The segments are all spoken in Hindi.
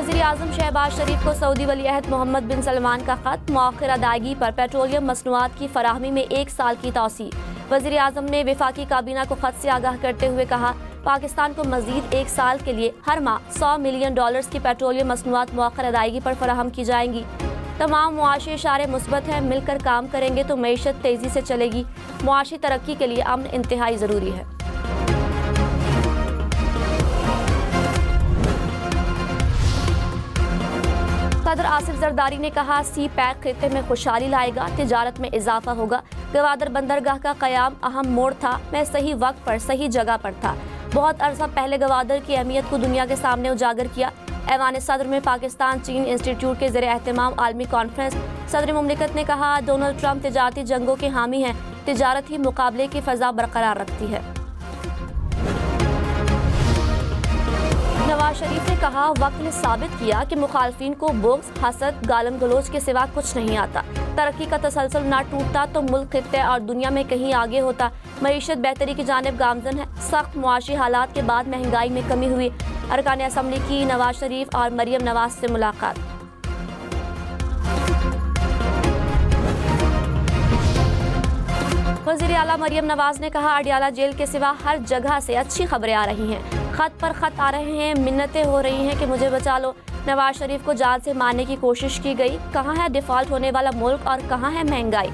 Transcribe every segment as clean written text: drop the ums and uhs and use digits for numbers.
वज़ीर आज़म शहबाज शरीफ को सऊदी वलीअहद मोहम्मद बिन सलमान का खत, मौखिर अदायगी पर पेट्रोलियम मसनूआत की फराहमी में 1 साल की तौसी। वज़ीर आज़म ने वफाकी काबीना को खत से आगाह करते हुए कहा, पाकिस्तान को मजीद 1 साल के लिए हर माह $100 मिलियन की पेट्रोलियम मसनूआत मौखिर अदायगी पर फराहम की जाएंगी। तमाम मुआशी इशारे मुस्बत हैं, मिलकर काम करेंगे तो मईशत तेजी से चलेगी। मुआशी तरक्की के लिए अमन इंतहाई ज़रूरी है। सदर आसिफ जरदारी ने कहा, सी पैक खित्ते में खुशहाली लाएगा, तिजारत में इजाफा होगा। गवादर बंदरगाह का कयाम अहम मोड़ था, मैं सही वक्त पर सही जगह पर था। बहुत अरसा पहले गवादर की अहमियत को दुनिया के सामने उजागर किया। ऐवान सदर में पाकिस्तान चीन इंस्टीट्यूट के ज़रिए एहतमाम आलमी कॉन्फ्रेंस। सदर मुमलिकत ने कहा, डोनाल्ड ट्रंप तिजारती जंगों के हामी हैं, तिजारत ही मुकाबले की फ़ज़ा बरकरार रखती है। नवाज शरीफ ने कहा, वक्त ने साबित किया कि मुखालफिन को बुग़्ज़, हसद, गालम गलोच के सिवा कुछ नहीं आता। तरक्की का तसलसल ना टूटता तो मुल्क खित्ते और दुनिया में कहीं आगे होता। मईशत बेहतरी की जानिब गामजन है। सख्त मुआशी हालात के बाद महंगाई में कमी हुई। अरकान असम्बली की नवाज शरीफ और मरियम नवाज से मुलाकात। वज़ीर आला मरियम नवाज ने कहा, अडियाला जेल के सिवा हर जगह से अच्छी खबरें आ रही हैं। खत पर खत आ रहे हैं, मिन्नतें हो रही हैं कि मुझे बचा लो। नवाज शरीफ को जान से मारने की कोशिश की गई। कहाँ है डिफॉल्ट होने वाला मुल्क और कहाँ है महंगाई।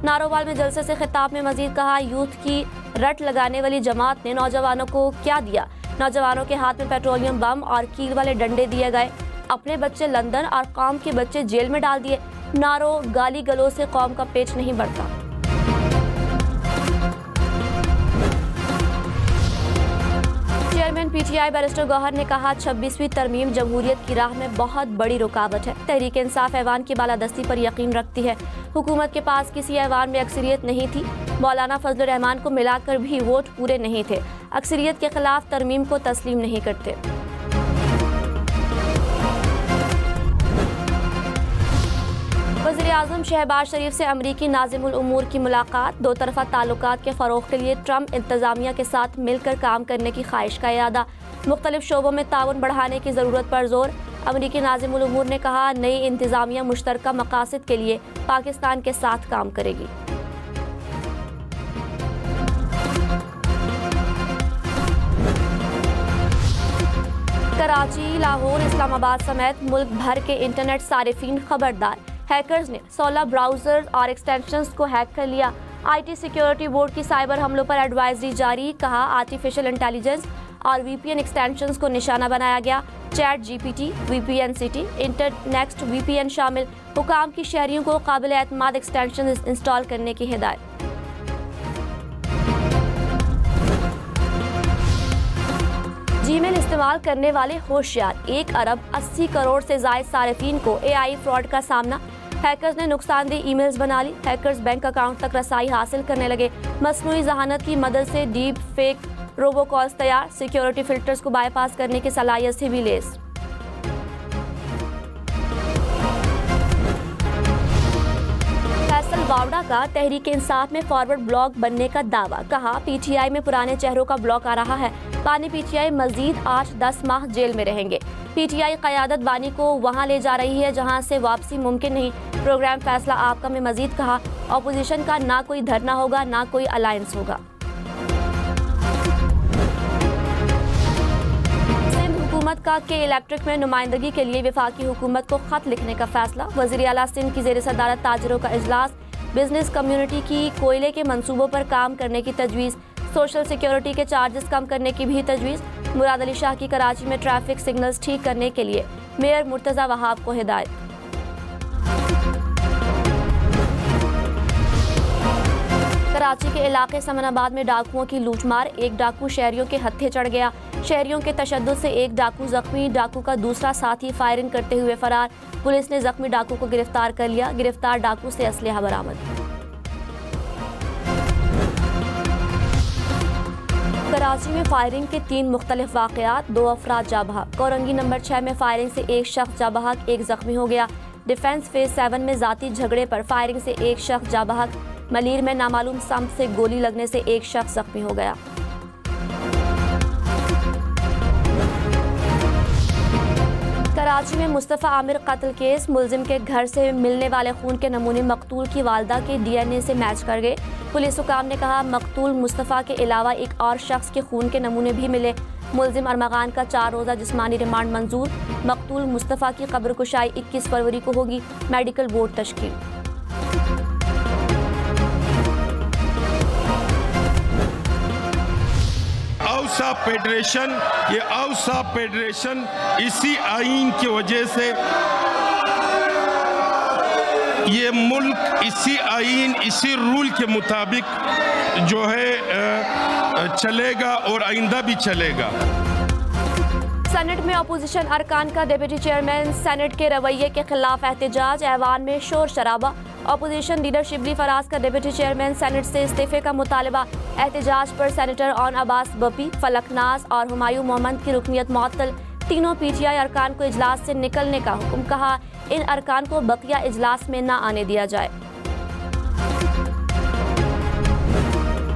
नारोवाल में जलसे से खिताब में मजीद कहा, यूथ की रट लगाने वाली जमात ने नौजवानों को क्या दिया। नौजवानों के हाथ में पेट्रोलियम बम और कील वाले डंडे दिए गए। अपने बच्चे लंदन और कौम के बच्चे जेल में डाल दिए। नारों गाली गलों से कौम का पेच नहीं बढ़ता। चेयरमैन पीटीआई बैरिस्टर गौहर ने कहा, 26वीं तरमीम जमहूरियत की राह में बहुत बड़ी रुकावट है। तहरीक इंसाफ ऐवान की बालादस्ती पर यकीन रखती है। हुकूमत के पास किसी ऐवान में अक्सरियत नहीं थी। मौलाना फजल रहमान को मिलाकर भी वोट पूरे नहीं थे। अक्सरियत के खिलाफ तरमीम को तस्लीम नहीं करते। वज़ीर आज़म शहबाज शरीफ से अमरीकी नाज़िमुल उमूर की मुलाकात। दो तरफ़ा ताल्लुकात के फ़रोग़ के लिए ट्रंप इंतज़ामिया के साथ मिलकर काम करने की ख्वाहिश का इरादा। मुख्तलिफ शोबों में ताउन बढ़ाने की ज़रूरत पर जोर। अमरीकी नाज़िमुल उमूर ने कहा, नई इंतज़ामिया मुश्तरका मकासद के लिए पाकिस्तान के साथ काम करेगी। कराची, लाहौर, इस्लामाबाद समेत मुल्क भर के इंटरनेट सारिफीन खबरदार। हैकर्स ने 16 ब्राउजर्स और एक्सटेंशंस को हैक कर लिया। आईटी सिक्योरिटी बोर्ड की साइबर हमलों पर एडवाइजरी जारी। कहा, आर्टिफिशियल इंटेलिजेंस और वीपीएन एक्सटेंशंस को निशाना बनाया गया। ChatGPT, VPN city, Internext VPN शामिल। हुकाम की शहरियों को काबिल एतमाद एक्सटेंशन इंस्टॉल करने की हिदायत। जीमेल इस्तेमाल करने वाले होशियार 1 अरब 80 करोड़ से ज़ायद सारिफीन को एआई फ्रॉड का सामना। हैकर्स ने नुकसानदेह ईमेल्स बना ली। हैकर्स बैंक अकाउंट तक रसाई हासिल करने लगे। मसनूई जहानत की मदद से डीप फेक रोबोकॉल्स तैयार। सिक्योरिटी फिल्टर्स को बाईपास करने की सलाहियत से भी लेस। फैसल वावड़ा का तहरीक इंसाफ में फॉरवर्ड ब्लॉग बनने का दावा। कहा, पीटीआई में पुराने चेहरों का ब्लॉग आ रहा है। बानी पीटीआई मजीद 8-10 माह जेल में रहेंगे। पीटीआई क़यादत बानी को वहां ले जा रही है जहां से वापसी मुमकिन नहीं। प्रोग्राम फैसला आपका में मजीद कहा, ऑपोजिशन का ना कोई धरना होगा ना कोई अलायंस होगा। सिंध हुकूमत का के इलेक्ट्रिक में नुमाइंदगी के लिए वफाकी हुकूमत को खत लिखने का फैसला। वज़ीर आला सिंध की ज़ेर सदारत ताजरों का इजलास। बिजनेस कम्युनिटी की कोयले के मंसूबों पर काम करने की तजवीज़। सोशल सिक्योरिटी के चार्जेस कम करने की भी तजवीज़। मुराद अली शाह की कराची में ट्रैफिक सिग्नल्स ठीक करने के लिए मेयर मुर्तज़ा वहाब को हिदायत। कराची के इलाके समनाबाद में डाकुओं की लूटमार। एक डाकू शहरियों के हत्थे चढ़ गया। शहरियों के तशद्दुद से एक डाकू जख्मी। डाकू का दूसरा साथी फायरिंग करते हुए फरार। पुलिस ने जख्मी डाकू को गिरफ्तार कर लिया। गिरफ्तार डाकू से असलहा बरामद। कराची में फायरिंग के 3 मुख्तलिफ वाक़यात। 2 अफराद जा बहक। कोरंगी नंबर 6 में फायरिंग से एक शख्स जा बहक, एक जख्मी हो गया। डिफेंस फेज 7 में जाती झगड़े पर फायरिंग से एक शख्स जा बहक। मलीर में नामालूम समत से गोली लगने से एक शख्स जख्मी हो गया। कराची कराची में मुस्तफ़ा आमिर कत्ल केस, मुलजिम के घर से मिलने वाले खून के नमूने मकतूल की वालदा के DNA से मैच कर गए। पुलिस हुकाम ने कहा मकतूल मुस्तफ़ा के अलावा एक और शख्स के खून के नमूने भी मिले। मुलजिम अरमगान का 4 रोज़ा जिस्मानी रिमांड मंजूर। मकतूल मुस्तफ़ा की कब्र कुशाई 21 फरवरी को होगी। मेडिकल बोर्ड तश्कील। औसा फेडरेशन, ये औसा फेडरेशन इसी आइन की वजह से ये मुल्क इसी आइन, इसी रूल के मुताबिक जो है चलेगा और आइंदा भी चलेगा। सेनेट में अपोजिशन अरकान का डिप्टी चेयरमैन सेनेट के रवैये के खिलाफ एहतजाज, ऐवान में शोर शराबा। अपोजिशन लीडर शिबली फराज का डिप्टी चेयरमैन सेनेट से इस्तीफे का मुतालबा। एहतजाज पर सेनेटर ऑन अब्बास बपी, फलक नाज और हुमायूं मोहम्मद की रुकनियत मुअत्तल। तीनों PTI अरकान को इजलास से निकलने का हुक्म, कहा इन अरकान को बकिया इजलास में न आने दिया जाए।